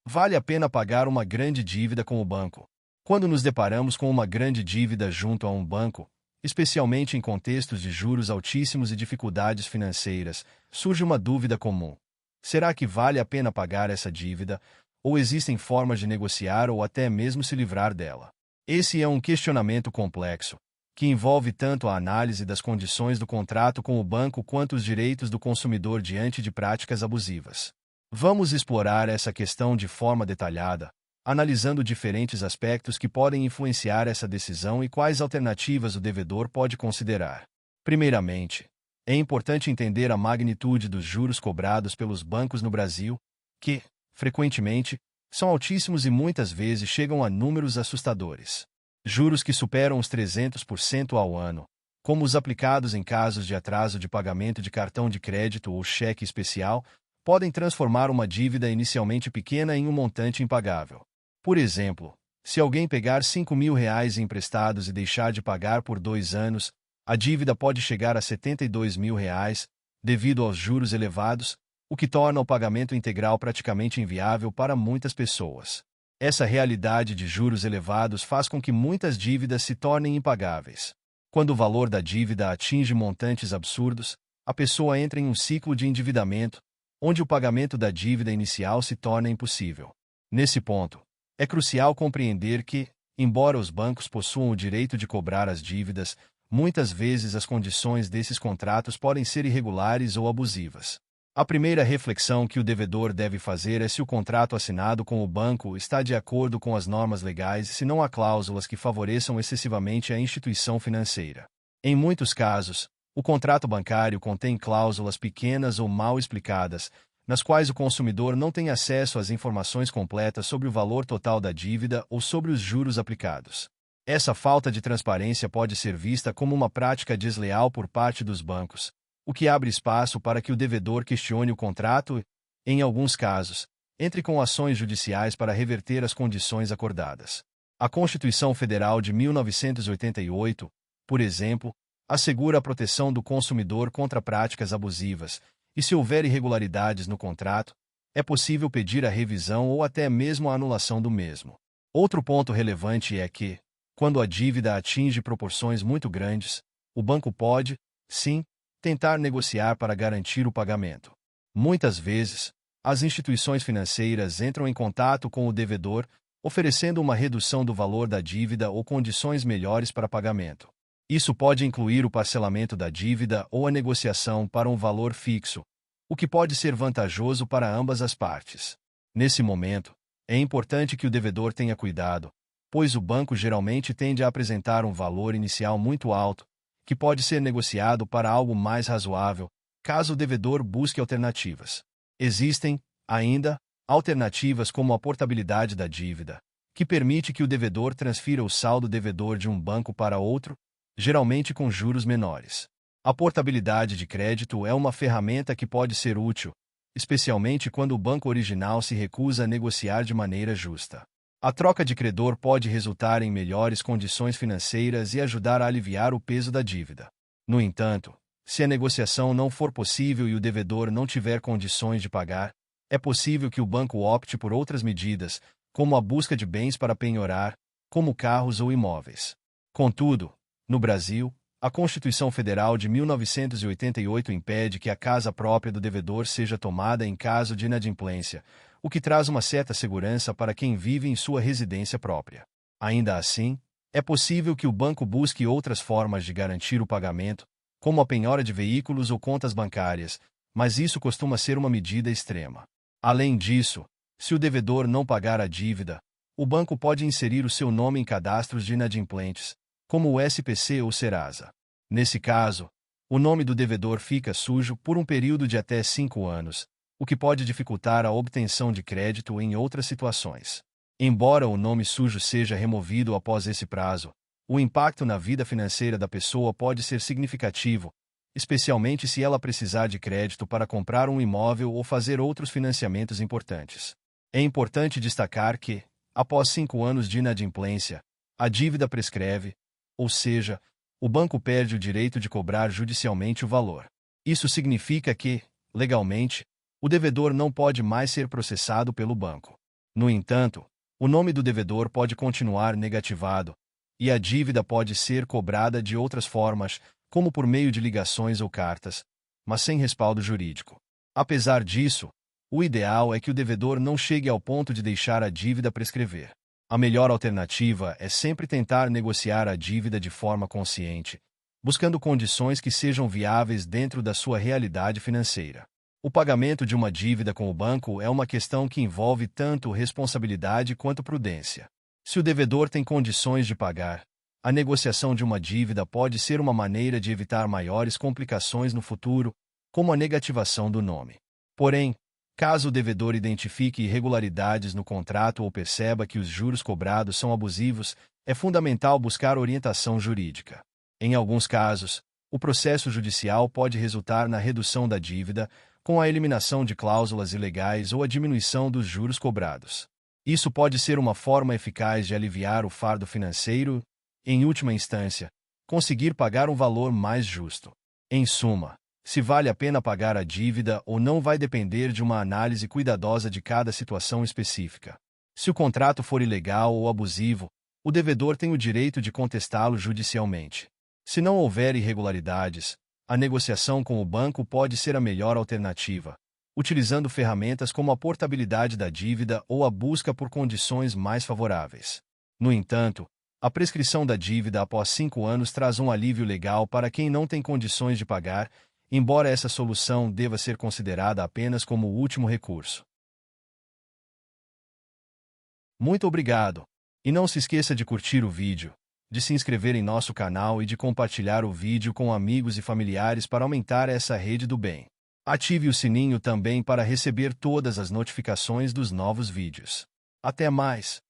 Vale a pena pagar uma grande dívida com o banco? Quando nos deparamos com uma grande dívida junto a um banco, especialmente em contextos de juros altíssimos e dificuldades financeiras, surge uma dúvida comum. Será que vale a pena pagar essa dívida, ou existem formas de negociar ou até mesmo se livrar dela? Esse é um questionamento complexo, que envolve tanto a análise das condições do contrato com o banco quanto os direitos do consumidor diante de práticas abusivas. Vamos explorar essa questão de forma detalhada, analisando diferentes aspectos que podem influenciar essa decisão e quais alternativas o devedor pode considerar. Primeiramente, é importante entender a magnitude dos juros cobrados pelos bancos no Brasil, que, frequentemente, são altíssimos e muitas vezes chegam a números assustadores. Juros que superam os 300% ao ano, como os aplicados em casos de atraso de pagamento de cartão de crédito ou cheque especial, podem transformar uma dívida inicialmente pequena em um montante impagável. Por exemplo, se alguém pegar R$ 5.000 emprestados e deixar de pagar por 2 anos, a dívida pode chegar a R$ 72.000, devido aos juros elevados, o que torna o pagamento integral praticamente inviável para muitas pessoas. Essa realidade de juros elevados faz com que muitas dívidas se tornem impagáveis. Quando o valor da dívida atinge montantes absurdos, a pessoa entra em um ciclo de endividamento, onde o pagamento da dívida inicial se torna impossível. Nesse ponto, é crucial compreender que, embora os bancos possuam o direito de cobrar as dívidas, muitas vezes as condições desses contratos podem ser irregulares ou abusivas. A primeira reflexão que o devedor deve fazer é se o contrato assinado com o banco está de acordo com as normas legais e se não há cláusulas que favoreçam excessivamente a instituição financeira. Em muitos casos, o contrato bancário contém cláusulas pequenas ou mal explicadas, nas quais o consumidor não tem acesso às informações completas sobre o valor total da dívida ou sobre os juros aplicados. Essa falta de transparência pode ser vista como uma prática desleal por parte dos bancos, o que abre espaço para que o devedor questione o contrato e, em alguns casos, entre com ações judiciais para reverter as condições acordadas. A Constituição Federal de 1988, por exemplo, assegura a proteção do consumidor contra práticas abusivas, e se houver irregularidades no contrato, é possível pedir a revisão ou até mesmo a anulação do mesmo. Outro ponto relevante é que, quando a dívida atinge proporções muito grandes, o banco pode, sim, tentar negociar para garantir o pagamento. Muitas vezes, as instituições financeiras entram em contato com o devedor, oferecendo uma redução do valor da dívida ou condições melhores para pagamento. Isso pode incluir o parcelamento da dívida ou a negociação para um valor fixo, o que pode ser vantajoso para ambas as partes. Nesse momento, é importante que o devedor tenha cuidado, pois o banco geralmente tende a apresentar um valor inicial muito alto, que pode ser negociado para algo mais razoável, caso o devedor busque alternativas. Existem, ainda, alternativas como a portabilidade da dívida, que permite que o devedor transfira o saldo devedor de um banco para outro, geralmente com juros menores. A portabilidade de crédito é uma ferramenta que pode ser útil, especialmente quando o banco original se recusa a negociar de maneira justa. A troca de credor pode resultar em melhores condições financeiras e ajudar a aliviar o peso da dívida. No entanto, se a negociação não for possível e o devedor não tiver condições de pagar, é possível que o banco opte por outras medidas, como a busca de bens para penhorar, como carros ou imóveis. Contudo, no Brasil, a Constituição Federal de 1988 impede que a casa própria do devedor seja tomada em caso de inadimplência, o que traz uma certa segurança para quem vive em sua residência própria. Ainda assim, é possível que o banco busque outras formas de garantir o pagamento, como a penhora de veículos ou contas bancárias, mas isso costuma ser uma medida extrema. Além disso, se o devedor não pagar a dívida, o banco pode inserir o seu nome em cadastros de inadimplentes, como o SPC ou Serasa. Nesse caso, o nome do devedor fica sujo por um período de até 5 anos, o que pode dificultar a obtenção de crédito em outras situações. Embora o nome sujo seja removido após esse prazo, o impacto na vida financeira da pessoa pode ser significativo, especialmente se ela precisar de crédito para comprar um imóvel ou fazer outros financiamentos importantes. É importante destacar que, após 5 anos de inadimplência, a dívida prescreve, ou seja, o banco perde o direito de cobrar judicialmente o valor. Isso significa que, legalmente, o devedor não pode mais ser processado pelo banco. No entanto, o nome do devedor pode continuar negativado, e a dívida pode ser cobrada de outras formas, como por meio de ligações ou cartas, mas sem respaldo jurídico. Apesar disso, o ideal é que o devedor não chegue ao ponto de deixar a dívida prescrever. A melhor alternativa é sempre tentar negociar a dívida de forma consciente, buscando condições que sejam viáveis dentro da sua realidade financeira. O pagamento de uma dívida com o banco é uma questão que envolve tanto responsabilidade quanto prudência. Se o devedor tem condições de pagar, a negociação de uma dívida pode ser uma maneira de evitar maiores complicações no futuro, como a negativação do nome. Porém, caso o devedor identifique irregularidades no contrato ou perceba que os juros cobrados são abusivos, é fundamental buscar orientação jurídica. Em alguns casos, o processo judicial pode resultar na redução da dívida, com a eliminação de cláusulas ilegais ou a diminuição dos juros cobrados. Isso pode ser uma forma eficaz de aliviar o fardo financeiro e, em última instância, conseguir pagar um valor mais justo. Em suma, se vale a pena pagar a dívida ou não vai depender de uma análise cuidadosa de cada situação específica. Se o contrato for ilegal ou abusivo, o devedor tem o direito de contestá-lo judicialmente. Se não houver irregularidades, a negociação com o banco pode ser a melhor alternativa, utilizando ferramentas como a portabilidade da dívida ou a busca por condições mais favoráveis. No entanto, a prescrição da dívida após 5 anos traz um alívio legal para quem não tem condições de pagar, embora essa solução deva ser considerada apenas como o último recurso. Muito obrigado! E não se esqueça de curtir o vídeo, de se inscrever em nosso canal e de compartilhar o vídeo com amigos e familiares para aumentar essa rede do bem. Ative o sininho também para receber todas as notificações dos novos vídeos. Até mais!